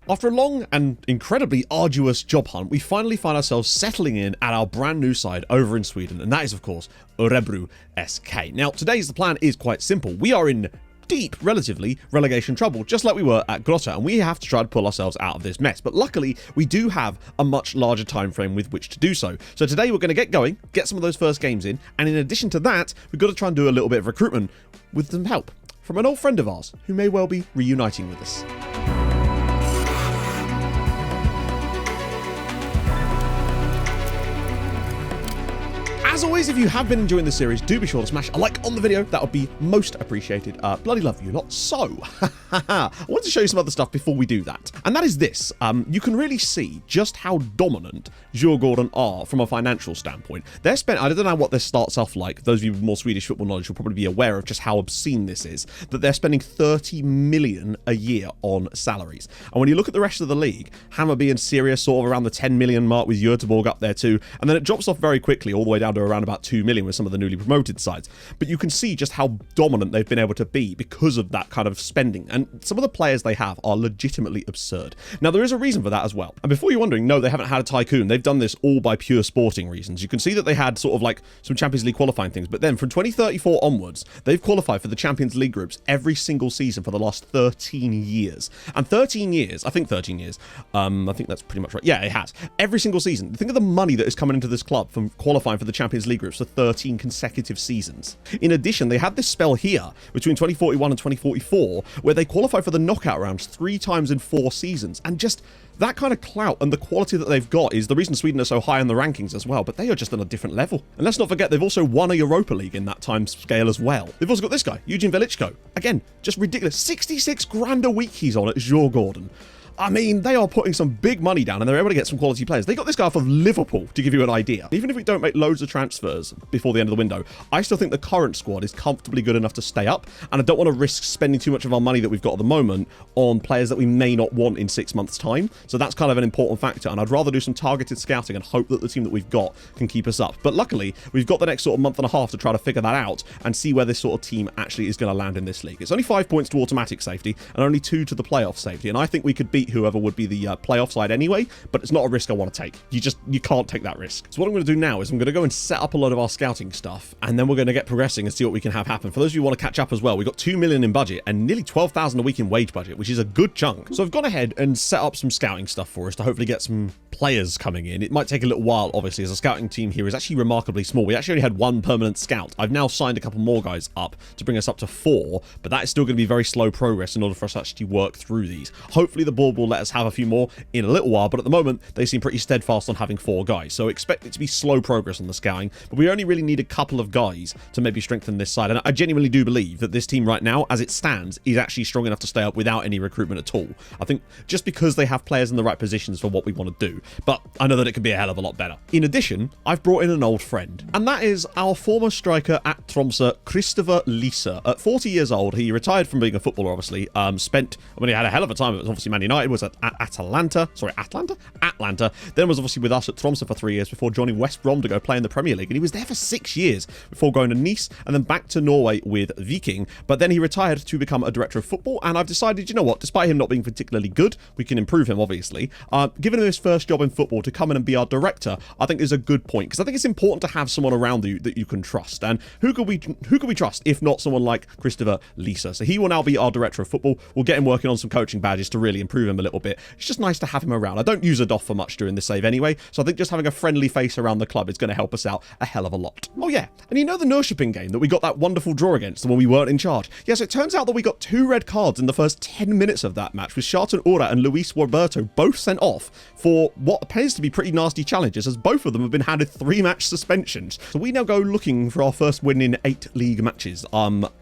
After a long and incredibly arduous job hunt, we finally find ourselves settling in at our brand new side over in Sweden, and that is of course Örebro SK. Now today's the plan is quite simple. We are in deep, relatively, relegation trouble, just like we were at Grotta, and we have to try to pull ourselves out of this mess. But luckily, we do have a much larger time frame with which to do so. So today we're going to get going, get some of those first games in, and in addition to that, we've got to try and do a little bit of recruitment with some help from an old friend of ours who may well be reuniting with us. As always, if you have been enjoying the series, do be sure to smash a like on the video. That would be most appreciated. Bloody love you lot. So, I wanted to show you some other stuff before we do that. And that is this. You can really see just how dominant Djurgården are from a financial standpoint. They're spent, I don't know what this starts off like. Those of you with more Swedish football knowledge will probably be aware of just how obscene this is. That they're spending 30 million a year on salaries. And when you look at the rest of the league, Hammarby and Sirius sort of around the 10 million mark with Göteborg up there too. And then it drops off very quickly all the way down to around about 2 million with some of the newly promoted sides. But you can see just how dominant they've been able to be because of that kind of spending. And some of the players they have are legitimately absurd. Now, there is a reason for that as well. And before you're wondering, no, they haven't had a tycoon. They've done this all by pure sporting reasons. You can see that they had sort of like some Champions League qualifying things. But then from 2034 onwards, they've qualified for the Champions League groups every single season for the last 13 years. And 13 years, I think 13 years, I think that's pretty much right. Yeah, it has. Every single season. Think of the money that is coming into this club from qualifying for the Champions League groups for 13 consecutive seasons. In addition, they had this spell here between 2041 and 2044 where they qualified for the knockout rounds 3 times in 4 seasons. And just that kind of clout and the quality that they've got is the reason Sweden are so high in the rankings as well, but they are just on a different level. And let's not forget, they've also won a Europa League in that time scale as well. They've also got this guy, Eugene Velichko. Again, just ridiculous. 66 grand a week he's on at Djurgården. I mean, they are putting some big money down and they're able to get some quality players. They got this guy off of Liverpool, to give you an idea. Even if we don't make loads of transfers before the end of the window, I still think the current squad is comfortably good enough to stay up. And I don't want to risk spending too much of our money that we've got at the moment on players that we may not want in 6 months' time. So that's kind of an important factor. And I'd rather do some targeted scouting and hope that the team that we've got can keep us up. But luckily, we've got the next sort of month and a half to try to figure that out and see where this sort of team actually is going to land in this league. It's only 5 points to automatic safety and only 2 to the playoff safety. And I think we could beat whoever would be the playoff side anyway, but it's not a risk I want to take. You can't take that risk. So what I'm going to do now is I'm going to go and set up a lot of our scouting stuff, and then we're going to get progressing and see what we can have happen. For those of you who want to catch up as well, we've got 2 million in budget and nearly 12,000 a week in wage budget, which is a good chunk. So I've gone ahead and set up some scouting stuff for us to hopefully get some players coming in. It might take a little while, obviously, as a scouting team here is actually remarkably small. We actually only had 1 permanent scout. I've now signed a couple more guys up to bring us up to 4, but that is still going to be very slow progress in order for us to actually work through these. Hopefully the board will let us have a few more in a little while, but at the moment they seem pretty steadfast on having 4 guys, so expect it to be slow progress on the scouting. But we only really need a couple of guys to maybe strengthen this side, and I genuinely do believe that this team right now, as it stands, is actually strong enough to stay up without any recruitment at all. I think just because they have players in the right positions for what we want to do, but I know that it could be a hell of a lot better. In addition, I've brought in an old friend, and that is our former striker at Tromsø, Christopher Lisa. At 40 years old, he retired from being a footballer, obviously. He had a hell of a time. It was obviously Man United, was at Atlanta, then was obviously with us at Tromsø for 3 years before joining West Brom to go play in the Premier League, and he was there for 6 years before going to Nice and then back to Norway with Viking. But then he retired to become a director of football, and I've decided, you know what, despite him not being particularly good, we can improve him obviously. Giving him his first job in football to come in and be our director, I think is a good point, because I think it's important to have someone around you that you can trust. And who could we trust if not someone like Christopher Lisa? So he will now be our director of football. We'll get him working on some coaching badges to really improve him a little bit. It's just nice to have him around. I don't use a Doff for much during the save anyway, so I think just having a friendly face around the club is going to help us out a hell of a lot. Oh yeah, and you know the Norrköping game that we got that wonderful draw against when we weren't in charge? Yes, it turns out that we got 2 red cards in the first 10 minutes of that match, with Sharton Ora and Luis Warberto both sent off for what appears to be pretty nasty challenges, as both of them have been handed 3-match suspensions. So we now go looking for our first win in 8 league matches.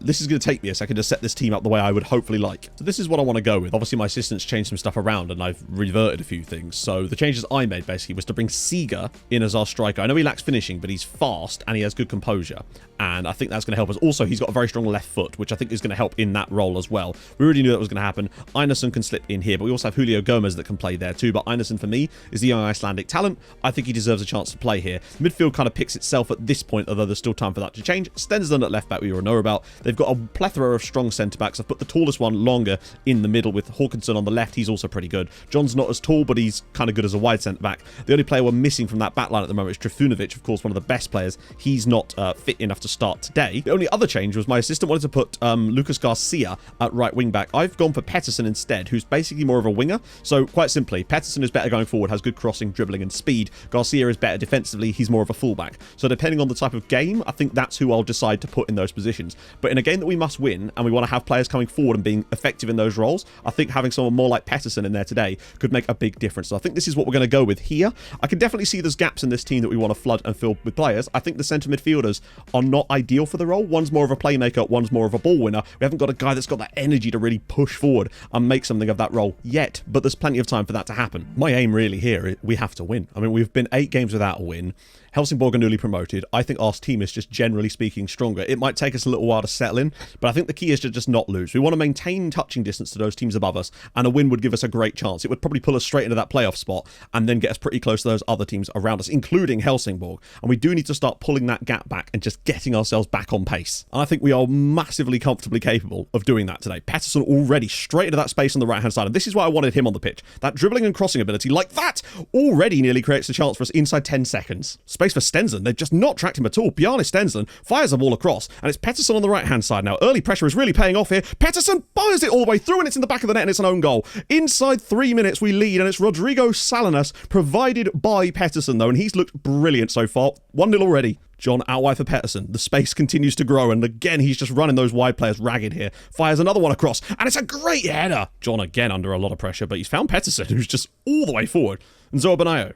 This is going to take me a second to set this team up the way I would hopefully like. So this is what I want to go with. Obviously my assistants changed some stuff around and I've reverted a few things. So the changes I made basically was to bring Seeger in as our striker. I know he lacks finishing, but he's fast and he has good composure. And I think that's going to help us. Also, he's got a very strong left foot, which I think is going to help in that role as well. We already knew that was going to happen. Einarsson can slip in here, but we also have Julio Gomez that can play there too. But Einarsson, for me, is the young Icelandic talent. I think he deserves a chance to play here. Midfield kind of picks itself at this point, although there's still time for that to change. Stenson at left back, we all know about. They've got a plethora of strong centre-backs. I've put the tallest one longer in the middle with Håkansson on the left. He's also pretty good. John's not as tall, but he's kind of good as a wide centre-back. The only player we're missing from that back line at the moment is Trifunovic, of course, one of the best players. He's not fit enough to start today. The only other change was my assistant wanted to put Lucas Garcia at right wing back. I've gone for Pettersson instead, who's basically more of a winger. So quite simply, Pettersson is better going forward, has good crossing, dribbling and speed. Garcia is better defensively. He's more of a fullback. So depending on the type of game, I think that's who I'll decide to put in those positions. But in a game that we must win and we want to have players coming forward and being effective in those roles, I think having someone more like Pettersson in there today could make a big difference. So I think this is what we're going to go with here. I can definitely see there's gaps in this team that we want to flood and fill with players. I think the centre midfielders are not ideal for the role. One's more of a playmaker, one's more of a ball winner. We haven't got a guy that's got that energy to really push forward and make something of that role yet, but there's plenty of time for that to happen. My aim really here is we have to win. I mean, we've been 8 games without a win. Helsingborg are newly promoted. I think our team is just generally speaking stronger. It might take us a little while to settle in, but I think the key is to just not lose. We want to maintain touching distance to those teams above us, and a win would give us a great chance. It would probably pull us straight into that playoff spot and then get us pretty close to those other teams around us, including Helsingborg. And we do need to start pulling that gap back and just getting ourselves back on pace. And I think we are massively comfortably capable of doing that today. Pettersson already straight into that space on the right-hand side, and this is why I wanted him on the pitch. That dribbling and crossing ability like that already nearly creates a chance for us inside 10 seconds. Space for Stenson. They've just not tracked him at all. Bjarne Stenson fires the ball across, and it's Pettersson on the right-hand side now. Early pressure is really paying off here. Pettersson fires it all the way through, and it's in the back of the net, and it's an own goal. Inside 3 minutes, we lead, and it's Rodrigo Salinas, provided by Pettersson, though, and he's looked brilliant so far. 1-0 already. John out wide for Pettersson. The space continues to grow, and again, he's just running those wide players ragged here. Fires another one across, and it's a great header. John again under a lot of pressure, but he's found Pettersson, who's just all the way forward. And Zoe Benayo.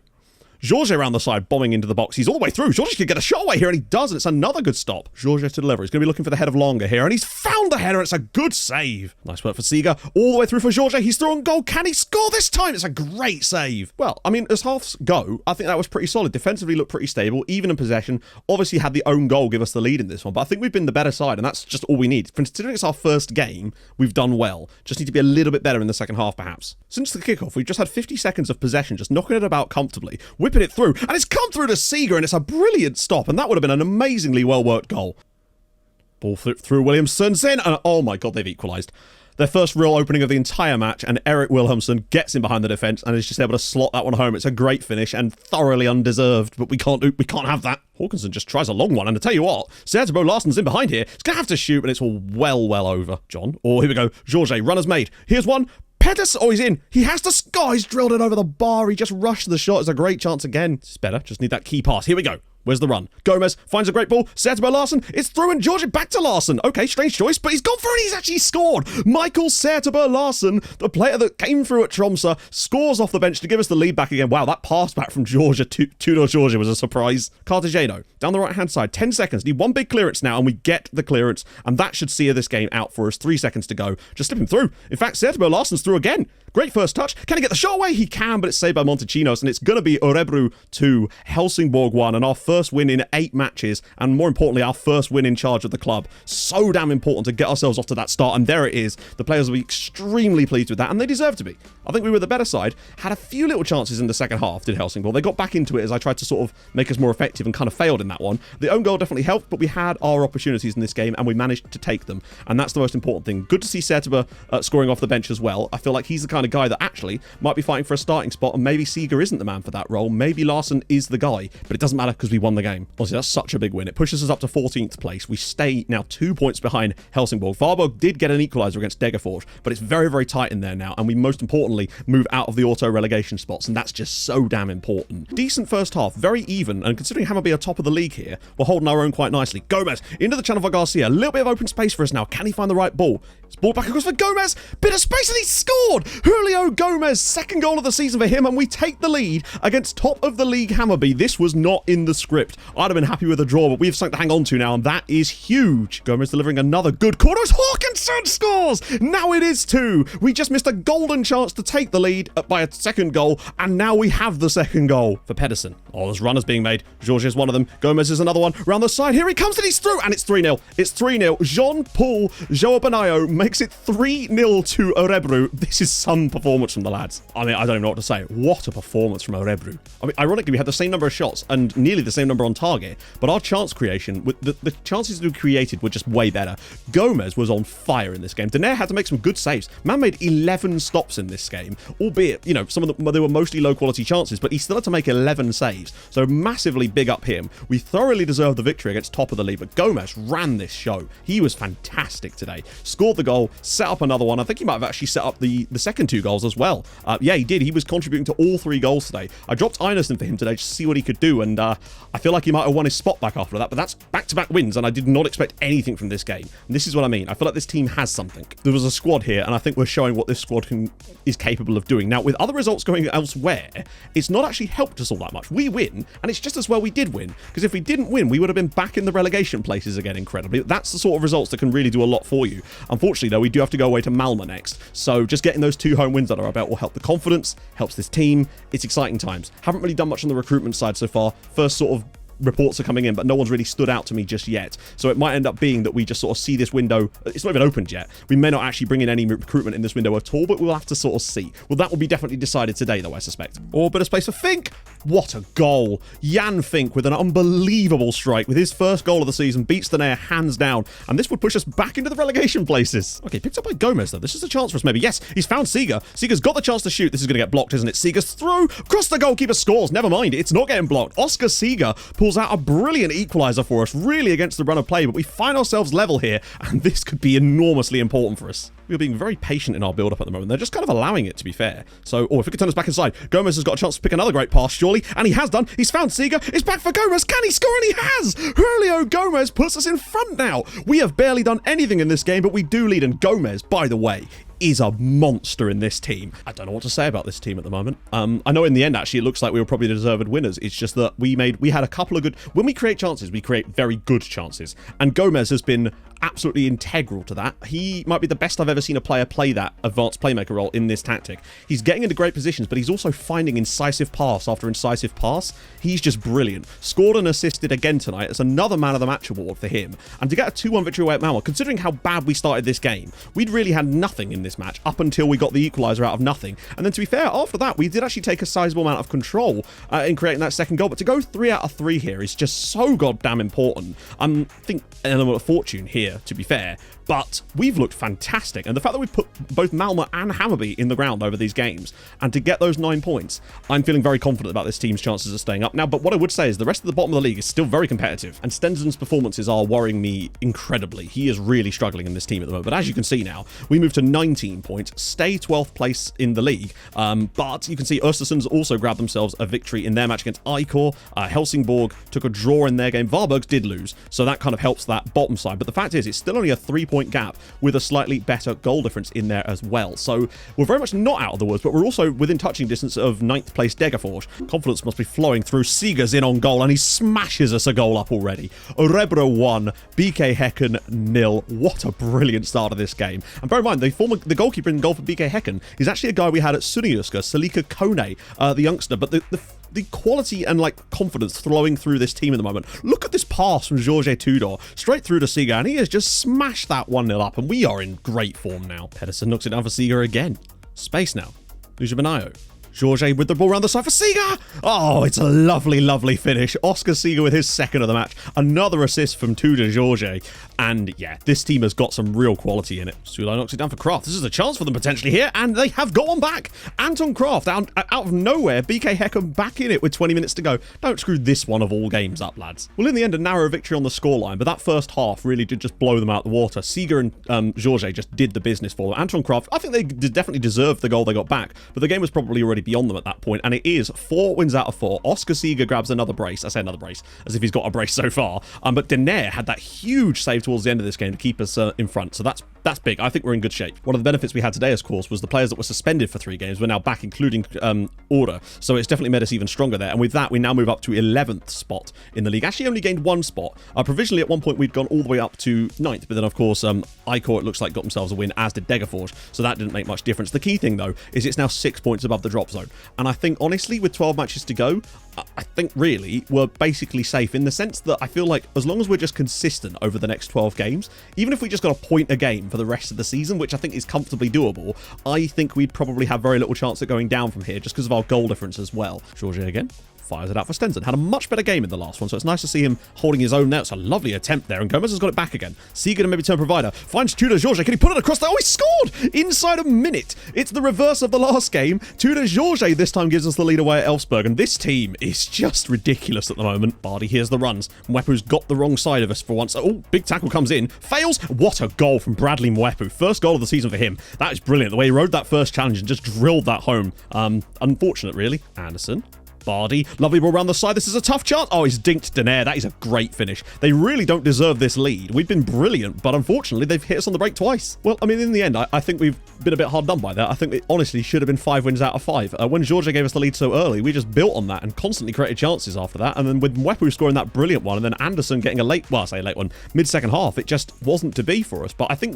Jorge around the side, bombing into the box. He's all the way through. Jorge could get a shot away here, and he does, and it's another good stop. Jorge to deliver. He's going to be looking for the head of Longa here, and he's found the header, and it's a good save. Nice work for Seeger. All the way through for Jorge. He's through on goal. Can he score this time? It's a great save. Well, I mean, as halves go, I think that was pretty solid. Defensively looked pretty stable, even in possession. Obviously had the own goal give us the lead in this one, but I think we've been the better side, and that's just all we need. Considering it's our first game, we've done well. Just need to be a little bit better in the second half, perhaps. Since the kickoff, we've just had 50 seconds of possession, just knocking it about comfortably, whipping it through, and it's come through to Seeger, and it's a brilliant stop, and that would have been an amazingly well-worked goal. Ball through Williamson's in, and oh my god, they've equalised. Their first real opening of the entire match, and Eric Wilhelmsson gets in behind the defence and is just able to slot that one home. It's a great finish and thoroughly undeserved, but we can't have that. Håkansson just tries a long one, and I tell you what, Sertebo Larsson's in behind here. He's going to have to shoot, and it's all well over. John, oh, here we go. Jorge, runners made. Here's one. Pettersson, oh, he's in. He has to score. He's drilled it over the bar. He just rushed the shot. It's a great chance again. It's better. Just need that key pass. Here we go. Where's the run? Gomez finds a great ball. Sertebo Larsson. It's through, and Georgia back to Larsson. Okay, strange choice, but he's gone through and he's actually scored. Michael Sertebo Larsson, the player that came through at Tromsø, scores off the bench to give us the lead back again. Wow, that pass back from Georgia to Georgia was a surprise. Cartagena down the right-hand side. 10 seconds. Need one big clearance now, and we get the clearance, and that should see this game out for us. 3 seconds to go. Just slip him through. In fact, Sertebo Larsson's through again. Great first touch. Can he get the shot away? He can, but it's saved by Montecinos, and it's going to be Örebro 2, Helsingborg 1, and our first win in 8 matches, and more importantly, our first win in charge of the club. So damn important to get ourselves off to that start, and there it is. The players will be extremely pleased with that, and they deserve to be. I think we were the better side. Had a few little chances in the second half, did Helsingborg. They got back into it as I tried to sort of make us more effective and kind of failed in that one. The own goal definitely helped, but we had our opportunities in this game, and we managed to take them, and that's the most important thing. Good to see Sertebo scoring off the bench as well. I feel like he's the kind of guy that actually might be fighting for a starting spot, and maybe Seeger isn't the man for that role. Maybe Larsson is the guy, but it doesn't matter because we won the game. Honestly, that's such a big win. It pushes us up to 14th place. We stay now 2 points behind Helsingborg. Varberg did get an equaliser against Degerfors, but it's very, very tight in there now, and we most importantly move out of the auto relegation spots, and that's just so damn important. Decent first half, very even, and considering Hammarby are top of the league here, we're holding our own quite nicely. Gomez into the channel for Garcia. A little bit of open space for us now. Can he find the right ball? It's ball back across for Gomez. Bit of space, and he scored! Julio Gomez, second goal of the season for him, and we take the lead against top of the league Hammarby. This was not in the script. I'd have been happy with a draw, but we have something to hang on to now, and that is huge. Gomez delivering another good corner. Håkansson scores! Now it is 2. We just missed a golden chance to take the lead by a second goal, and now we have the second goal for Pedersen. Oh, there's runners being made. George is one of them. Gomez is another one. Round the side. Here he comes, and he's through, and it's 3-0. It's 3-0. Jean-Paul Joabanayo makes it 3-0 to Örebro. This is something fun performance from the lads. I mean, I don't even know what to say. What a performance from Örebro. I mean, ironically, we had the same number of shots and nearly the same number on target, but our chance creation, with the chances we created were just way better. Gomez was on fire in this game. Denaire had to make some good saves. Man made 11 stops in this game, albeit, you know, some of them, they were mostly low-quality chances, but he still had to make 11 saves. So massively big up him. We thoroughly deserved the victory against top of the league, but Gomez ran this show. He was fantastic today. Scored the goal, set up another one. I think he might have actually set up the second 2 goals as well. Yeah, he did. He was contributing to all 3 goals today. I dropped Einarsson for him today just to see what he could do, and I feel like he might have won his spot back after that, but that's back-to-back wins, and I did not expect anything from this game. And this is what I mean. I feel like this team has something. There was a squad here, and I think we're showing what this squad is capable of doing. Now, with other results going elsewhere, it's not actually helped us all that much. We win, and it's just as well we did win, because if we didn't win, we would have been back in the relegation places again, incredibly. That's the sort of results that can really do a lot for you. Unfortunately, though, we do have to go away to Malmö next, so just getting those 2 home wins under our belt will help the confidence, helps this team. It's exciting times. Haven't really done much on the recruitment side so far. First sort of reports are coming in, but no one's really stood out to me just yet. So it might end up being that we just sort of see this window. It's not even opened yet. We may not actually bring in any recruitment in this window at all, but we'll have to sort of see. Well, that will be definitely decided today, though, I suspect. Or better space for Fink. What a goal. Jan Fink with an unbelievable strike. With his first goal of the season, beats Denaire hands down. And this would push us back into the relegation places. Okay, picked up by Gomez, though. This is a chance for us, maybe. Yes, he's found Seeger. Seeger's got the chance to shoot. This is going to get blocked, isn't it? Seeger's through. Across the goalkeeper scores. Never mind. It's not getting blocked. Oscar Seeger pulls out a brilliant equalizer for us, really against the run of play, but we find ourselves level here, and this could be enormously important for us. We're being very patient in our build-up at the moment. They're just kind of allowing it, to be fair. So, if we could turn us back inside, Gomez has got a chance to pick another great pass, surely, and he has done. He's found Seeger. It's back for Gomez. Can he score? And he has! Julio Gomez puts us in front now. We have barely done anything in this game, but we do lead, and Gomez, by the way, is a monster in this team. I don't know what to say about this team at the moment. I know in the end, actually, it looks like we were probably the deserved winners. It's just that we had a couple of good... When we create chances, we create very good chances. And Gomez has been absolutely integral to that. He might be the best I've ever seen a player play that advanced playmaker role in this tactic. He's getting into great positions, but he's also finding incisive pass after incisive pass. He's just brilliant. Scored and assisted again tonight. It's another man of the match award for him. And to get a 2-1 victory away at Malmö, considering how bad we started this game, we'd really had nothing in this match up until we got the equaliser out of nothing. And then to be fair, after that, we did actually take a sizable amount of control in creating that second goal. But to go 3 out of 3 here is just so goddamn important. I think an element of fortune here, to be fair, but we've looked fantastic. And the fact that we've put both Malmö and Hammarby in the ground over these games, and to get those 9 points, I'm feeling very confident about this team's chances of staying up. Now, but what I would say is the rest of the bottom of the league is still very competitive, and Stenson's performances are worrying me incredibly. He is really struggling in this team at the moment, but as you can see now, we moved to 19 points, stay 12th place in the league, but you can see Östersunds also grabbed themselves a victory in their match against Icor. Helsingborg took a draw in their game. Varbergs did lose, so that kind of helps that bottom side, but the fact is, it's still only a 3-point gap with a slightly better goal difference in there as well. So we're very much not out of the woods, but we're also within touching distance of 9th place Degerfors. Confidence must be flowing through. Seeger's in on goal, and he smashes us a goal up already. Örebro 1, BK Häcken 0. What a brilliant start of this game. And bear in mind, the goalkeeper in goal for BK Häcken is actually a guy we had at Sirius, Salika Kone, the youngster, but the quality and confidence flowing through this team at the moment. Look at this pass from Jorge Tudor straight through to Seeger, and he has just smashed that 1-0 up, and we are in great form now. Pedersen knocks it down for Seeger again. Space now. Lucia Benayo. Jorge with the ball around the side for Seeger. Oh, it's a lovely, lovely finish. Oscar Seeger with his second of the match. Another assist from Tudor Jorge. And yeah, this team has got some real quality in it. Sulai knocks it down for Kraft. This is a chance for them potentially here, and they have got one back. Anton Kraft out of nowhere. BK Häcken back in it with 20 minutes to go. Don't screw this one of all games up, lads. Well, in the end, a narrow victory on the scoreline, but that first half really did just blow them out the water. Seeger and Jorge just did the business for them. Anton Kraft, I think they definitely deserved the goal they got back, but the game was probably already beyond them at that point, and it is 4 wins out of 4. Oscar Seeger grabs another brace. I say another brace, as if he's got a brace so far. But Denaire had that huge save towards the end of this game to keep us in front, so that's big. I think we're in good shape. One of the benefits we had today, of course, was the players that were suspended for 3 games were now back, including Order, so it's definitely made us even stronger there, and with that, we now move up to 11th spot in the league. Actually only gained 1 spot. Provisionally, at one point, we'd gone all the way up to 9th, but then, of course, Icor, it looks like, got themselves a win, as did Degerfors, so that didn't make much difference. The key thing, though, is it's now 6 points above the drop zone. zone. And I think, honestly, with 12 matches to go, I think really we're basically safe in the sense that I feel like as long as we're just consistent over the next 12 games, even if we just got a point a game for the rest of the season, which I think is comfortably doable, I think we'd probably have very little chance at going down from here just because of our goal difference as well. Georgia again. Fires it out for Stenson. Had a much better game in the last one, so it's nice to see him holding his own there. It's a lovely attempt there, and Gomez has got it back again. Seager to maybe turn provider. Finds Tudor Jorge. Can he put it across there? Oh, he scored! Inside a minute. It's the reverse of the last game. Tudor Jorge this time gives us the lead away at Elfsborg, and this team is just ridiculous at the moment. Bardi hears the runs. Mwepu's got the wrong side of us for once. Oh, big tackle comes in. Fails. What a goal from Bradley Mwepu. First goal of the season for him. That is brilliant. The way he rode that first challenge and just drilled that home. Unfortunate, really. Anderson. Bardi, lovely ball around the side. This is a tough chance. Oh, he's dinked Denaire. That is a great finish. They really don't deserve this lead. We've been brilliant, but unfortunately, they've hit us on the break twice. Well, I mean, in the end, I think we've been a bit hard done by that. I think it honestly should have been 5 wins out of 5. When Georgia gave us the lead so early, we just built on that and constantly created chances after that. And then with Mwepu scoring that brilliant one, and then Anderson getting a late, well, I say late one, mid-second half, it just wasn't to be for us. But I think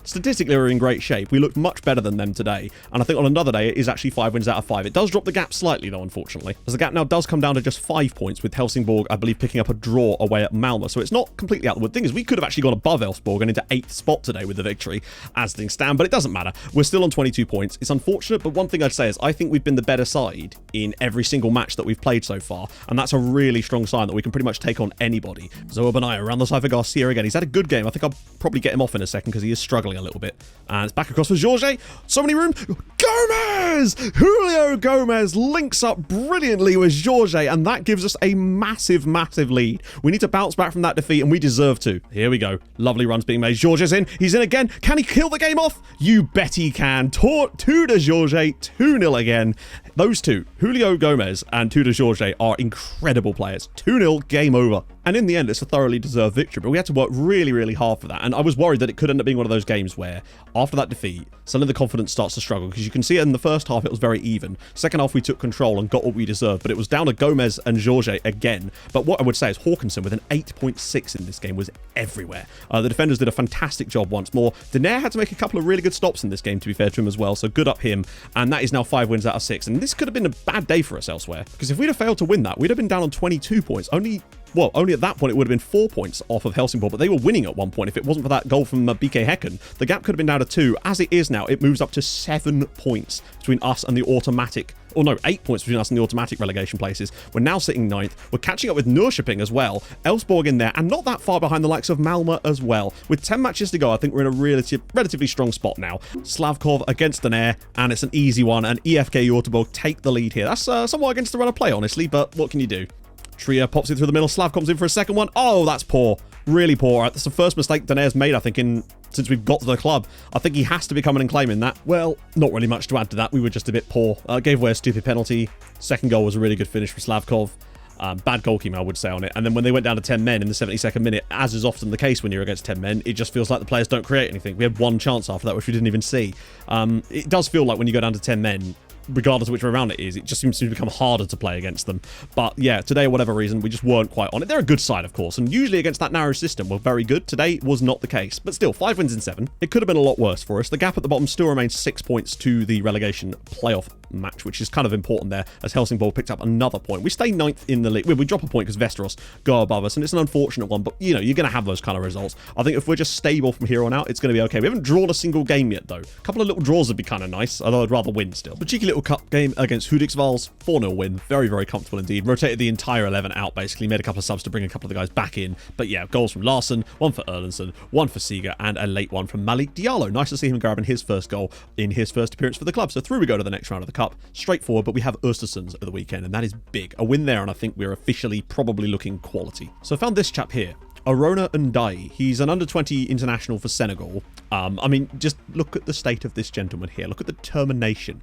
statistically, we're in great shape. We looked much better than them today. And I think on another day, it is actually 5 wins out of 5. It does drop the gap slightly, though, unfortunately, as the gap now does come down to just 5 points, with Helsingborg, I believe, picking up a draw away at Malmö. So it's not completely out the wood. The thing is, we could have actually gone above Elfsborg and into 8th spot today with the victory as things stand, but it doesn't matter. We're still on 22 points. It's unfortunate, but one thing I'd say is I think we've been the better side in every single match that we've played so far, and that's a really strong sign that we can pretty much take on anybody. Zoa Benaya around the side for Garcia again. He's had a good game. I think I'll probably get him off in a second because he is struggling a little bit. And it's back across for Jorge. So many room. Gomez! Julio Gomez links up brilliantly with Jorge, and that gives us a massive, massive lead. We need to bounce back from that defeat, and we deserve to. Here we go. Lovely runs being made. Jorge's in. He's in again. Can he kill the game off? You bet he can. Tudor Jorge, 2-0 again. Those two, Julio Gomez and Tudor Jorge, are incredible players. 2-0, game over. And in the end, it's a thoroughly deserved victory, but we had to work really, really hard for that. And I was worried that it could end up being one of those games where, after that defeat, suddenly the confidence starts to struggle, because you can see it in the first half, it was very even. Second half, we took control and got what we deserved, but it was down to Gomez and Jorge again. But what I would say is Hawkinson, with an 8.6 in this game, was everywhere. The defenders did a fantastic job once more. Denaire had to make a couple of really good stops in this game, to be fair to him as well, so good up him. And that is now 5 wins out of 6. And this could have been a bad day for us elsewhere, because if we'd have failed to win that, we'd have been down on 22 points. Only at that point, it would have been 4 points off of Helsingborg, but they were winning at one point. If it wasn't for that goal from BK Häcken, the gap could have been down to 2. As it is now, it moves up to 7 points between us and the automatic, 8 points between us and the automatic relegation places. We're now sitting 9th. We're catching up with Norrköping as well. Elfsborg in there, and not that far behind the likes of Malmö as well. With 10 matches to go, I think we're in a relatively strong spot now. Slavkov against Denaire, and it's an easy one, and EFK Göteborg take the lead here. That's somewhat against the run of play, honestly, but what can you do? Trier pops it through the middle. Slav comes in for a second one. Oh, that's poor. Really poor. That's the first mistake Denaire's made, I think, since we've got to the club. I think he has to be coming and claiming that. Well, not really much to add to that. We were just a bit poor. Gave away a stupid penalty. Second goal was a really good finish for Slavkov. Bad goalkeeping, I would say, on it. And then when they went down to 10 men in the 72nd minute, as is often the case when you're against 10 men, it just feels like the players don't create anything. We had one chance after that, which we didn't even see. It does feel like when you go down to 10 men, regardless of which way around it is, it just seems to become harder to play against them. But yeah, today, whatever reason, we just weren't quite on it. They're a good side, of course, and usually against that narrow system, we're very good. Today was not the case, but still, 5 wins in 7. It could have been a lot worse for us. The gap at the bottom still remains 6 points to the relegation playoff match, which is kind of important there, as Helsingborg picked up another point. We stay 9th in the league. We drop a point because Västerås go above us, and it's an unfortunate one, but you know, you're going to have those kind of results. I think if we're just stable from here on out, it's going to be okay. We haven't drawn a single game yet, though. A couple of little draws would be kind of nice, although I'd rather win still. The cheeky little cup game against Hudiksvalls, 4-0 win. Very, very comfortable indeed. Rotated the entire 11 out, basically. Made a couple of subs to bring a couple of the guys back in. But yeah, goals from Larsson, one for Erlendsson, one for Seager, and a late one from Malik Diallo. Nice to see him grabbing his first goal in his first appearance for the club. So through we go to the next round of the cup. Straightforward, but we have Östersunds at the weekend, and that is big. A win there, and I think we're officially probably looking quality. So I found this chap here. Arona Ndai. He's an under-20 international for Senegal. I mean, just look at the state of this gentleman here. Look at the determination.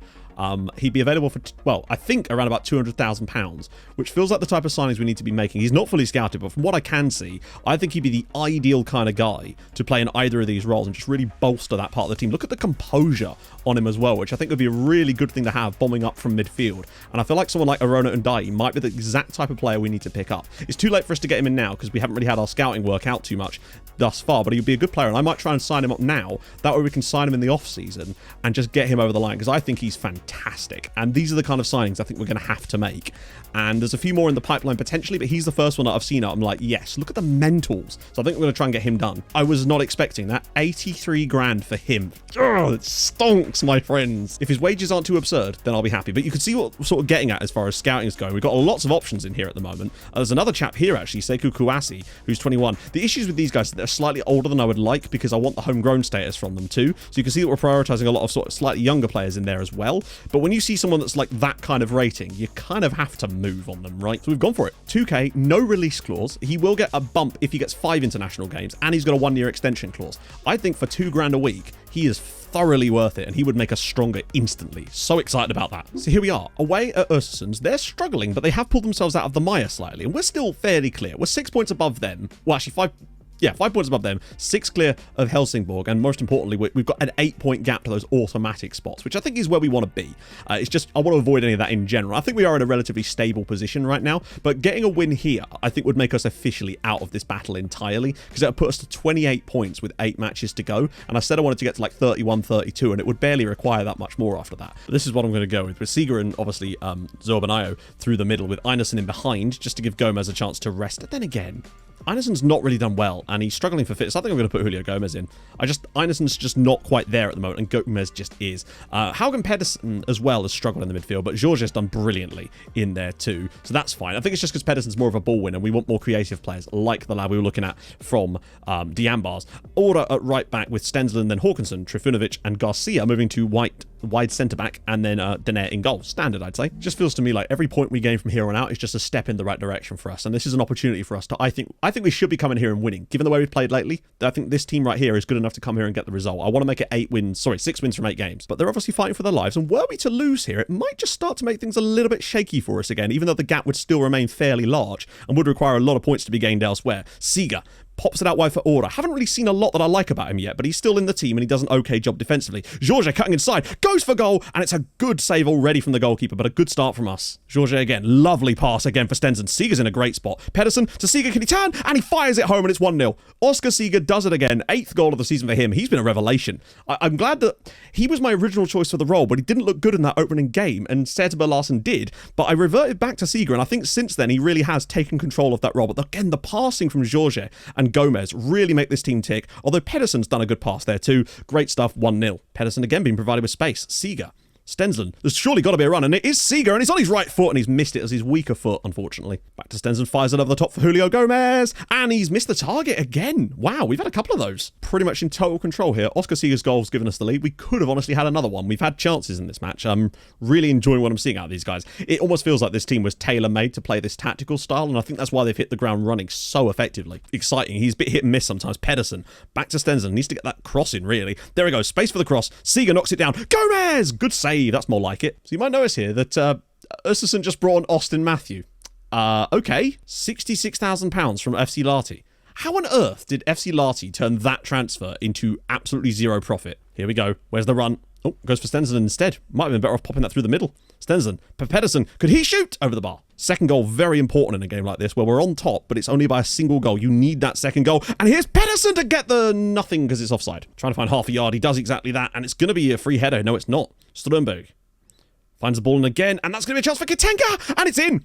He'd be available for, well, I think around about £200,000, which feels like the type of signings we need to be making. He's not fully scouted, but from what I can see, I think he'd be the ideal kind of guy to play in either of these roles and just really bolster that part of the team. Look at the composure on him as well, which I think would be a really good thing to have bombing up from midfield. And I feel like someone like Arona Ndai might be the exact type of player we need to pick up. It's too late for us to get him in now because we haven't really had our scouting work out too much thus far, but he'd be a good player, and I might try and sign him up now. That way we can sign him in the off-season and just get him over the line, because I think he's fantastic. fantastic. And these are the kind of signings I think we're going to have to make. And there's a few more in the pipeline potentially, but he's the first one that I've seen. I'm like, yes, look at the mentals. So I think we're going to try and get him done. I was not expecting that. 83 grand for him. Oh, it stonks, my friends. If his wages aren't too absurd, then I'll be happy. But you can see what we're sort of getting at as far as scouting is going. We've got lots of options in here at the moment. There's another chap here, actually, Sekou Kouassi, who's 21. The issues with these guys is that they're slightly older than I would like because I want the homegrown status from them too. So you can see that we're prioritizing a lot of sort of slightly younger players in there as well. But when you see someone that's like that kind of rating, you kind of have to move on them, right? So we've gone for it. 2K, no release clause. He will get a bump if he gets 5 international games, and he's got a 1-year extension clause. I think for £2 a week, he is thoroughly worth it, and he would make us stronger instantly. So excited about that. So here we are, away at Östersunds. They're struggling, but they have pulled themselves out of the mire slightly, and we're still fairly clear. We're 6 points above them. Well, actually, 5 points above them, 6 clear of Helsingborg, and most importantly, we've got an 8-point gap to those automatic spots, which I think is where we want to be. It's just, I want to avoid any of that in general. I think we are in a relatively stable position right now, but getting a win here, I think would make us officially out of this battle entirely, because it would put us to 28 points with 8 matches to go, and I said I wanted to get to like 31, 32, and it would barely require that much more after that. But this is what I'm going to go with Seger and obviously Zorbanio through the middle with Einarsson in behind, just to give Gomez a chance to rest. And then again, Einarsson's not really done well, and he's struggling for fitness. I think I'm going to put Julio Gomez in. Einarsson's just not quite there at the moment, and Gomez just is. Haugen Pedersen as well has struggled in the midfield, but Georges has done brilliantly in there too, so that's fine. I think it's just because Pedersen's more of a ball winner, and we want more creative players like the lad we were looking at from Diambars. Order at right back with Stensland, then Hawkinson, Trifunovic, and Garcia moving to wide centre-back, and then Denaire in goal. Standard, I'd say. It just feels to me like every point we gain from here on out is just a step in the right direction for us, and this is an opportunity for us to, I think we should be coming here and winning. Given the way we've played lately, I think this team right here is good enough to come here and get the result. I want to make it 6 wins from 8 games, but they're obviously fighting for their lives, and were we to lose here, it might just start to make things a little bit shaky for us again, even though the gap would still remain fairly large and would require a lot of points to be gained elsewhere. Seger pops it out wide for Order. Haven't really seen a lot that I like about him yet, but he's still in the team and he does an okay job defensively. Georges cutting inside, goes for goal, and it's a good save already from the goalkeeper, but a good start from us. Georges again, lovely pass again for Stenson. Seger's in a great spot. Pedersen to Seger, can he turn? And he fires it home, and it's 1-0. Oscar Seger does it again. 8th goal of the season for him. He's been a revelation. I'm glad that he was my original choice for the role, but he didn't look good in that opening game, and Setterberg Larsen did. But I reverted back to Seger, and I think since then he really has taken control of that role. But again, the passing from Georges and Gomez really make this team tick, although Pedersen's done a good pass there too. Great stuff, 1-0. Pedersen again being provided with space. Seger. Stensland. There's surely got to be a run, and it is Seger, and he's on his right foot, and he's missed it as his weaker foot, unfortunately. Back to Stensland, fires it over the top for Julio Gomez, and he's missed the target again. Wow, we've had a couple of those. Pretty much in total control here. Oscar Seger's goal's given us the lead. We could have honestly had another one. We've had chances in this match. I'm really enjoying what I'm seeing out of these guys. It almost feels like this team was tailor-made to play this tactical style, and I think that's why they've hit the ground running so effectively. Exciting. He's a bit hit and miss sometimes. Pedersen. Back to Stensland. Needs to get that cross in, really. There we go. Space for the cross. Seger knocks it down. Gomez! Good save. That's more like it. So you might notice here that Östersund just brought on Austin Matthew. Okay, £66,000 from FC Lahti. How on earth did FC Lahti turn that transfer into absolutely zero profit? Here we go. Where's the run? Oh, goes for Stensland instead. Might have been better off popping that through the middle. Stensland. Pedersen. Could he shoot? Over the bar. Second goal, very important in a game like this where we're on top, but it's only by a single goal. You need that second goal. And here's Pedersen to get the nothing because it's offside. Trying to find half a yard. He does exactly that, and it's going to be a free header. No, it's not. Strömberg finds the ball in again, and that's going to be a chance for Kitenga, and it's in.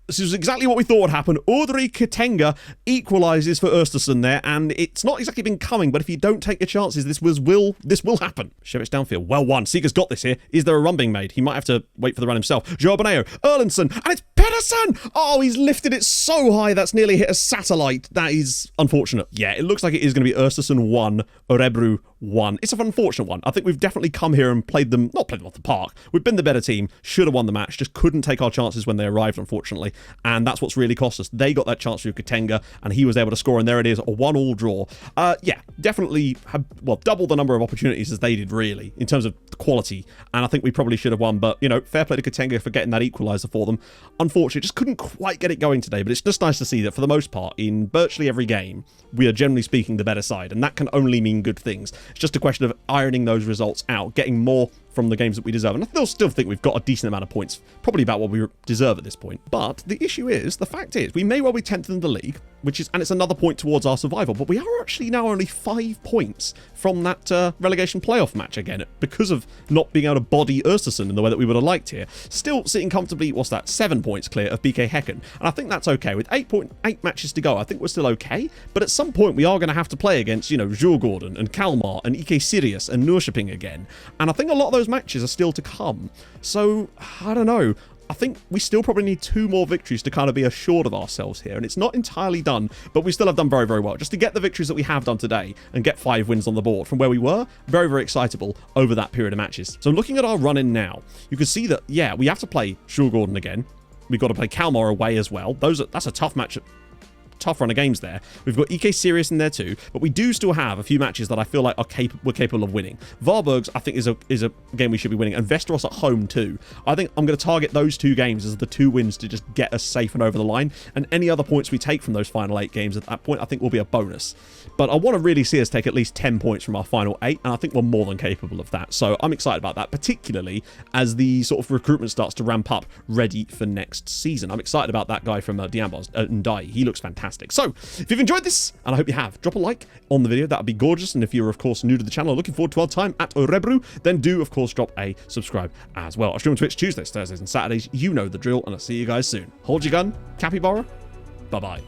This is exactly what we thought would happen. Audrey Kitenga equalises for Östersund there, and it's not exactly been coming, but if you don't take your chances, this will happen. Shevich downfield, well won. Seger's got this here. Is there a run being made? He might have to wait for the run himself. Joao Boneo, Erlendsson, and it's Pedersen! Oh, he's lifted it so high that's nearly hit a satellite. That is unfortunate. Yeah, it looks like it is going to be Östersund 1, Örebro 1. It's an unfortunate one. I think we've definitely come here and not played them off the park. We've been the better team, should have won the match, just couldn't take our chances when they arrived, unfortunately. And that's what's really cost us. They got that chance through Kitenga, and he was able to score, and there it is, a 1-1 draw. Yeah, definitely had, double the number of opportunities as they did, really, in terms of quality, and I think we probably should have won, but, you know, fair play to Kitenga for getting that equaliser for them. Unfortunately, just couldn't quite get it going today, but it's just nice to see that for the most part, in virtually every game, we are generally speaking the better side, and that can only mean good things. It's just a question of ironing those results out, getting more from the games that we deserve. And I still think we've got a decent amount of points, probably about what we deserve at this point. But the issue is, the fact is, we may well be 10th in the league, and it's another point towards our survival, but we are actually now only 5 points from that relegation playoff match again, because of not being able to body Östersund in the way that we would have liked here. Still sitting comfortably, 7 points clear of BK Häcken. And I think that's okay. With 8 matches to go, I think we're still okay. But at some point, we are going to have to play against, Djurgården and Kalmar and BK Sirius and Norrköping again. And I think a lot of those matches are still to come. So, I don't know. I think we still probably need 2 more victories to kind of be assured of ourselves here. And it's not entirely done, but we still have done very, very well. Just to get the victories that we have done today and get 5 wins on the board from where we were, very, very excitable over that period of matches. So looking at our run-in now, you can see that, yeah, we have to play Djurgården again. We've got to play Kalmar away as well. That's a tough match. Tough run of games there. We've got EK Sirius in there too, but we do still have a few matches that I feel like we're capable of winning. Varberg's, I think, is a game we should be winning, and Västerås at home too. I think I'm going to target those 2 games as the 2 wins to just get us safe and over the line, and any other points we take from those final 8 games at that point, I think will be a bonus. But I want to really see us take at least 10 points from our final 8, and I think we're more than capable of that. So I'm excited about that, particularly as the sort of recruitment starts to ramp up, ready for next season. I'm excited about that guy from Diambars, Ndai. He looks fantastic. So, if you've enjoyed this, and I hope you have, drop a like on the video. That would be gorgeous. And if you're, of course, new to the channel, looking forward to our time at Örebro, then do, of course, drop a subscribe as well. I stream on Twitch Tuesdays, Thursdays, and Saturdays. You know the drill, and I'll see you guys soon. Hold your gun, capybara. Bye-bye.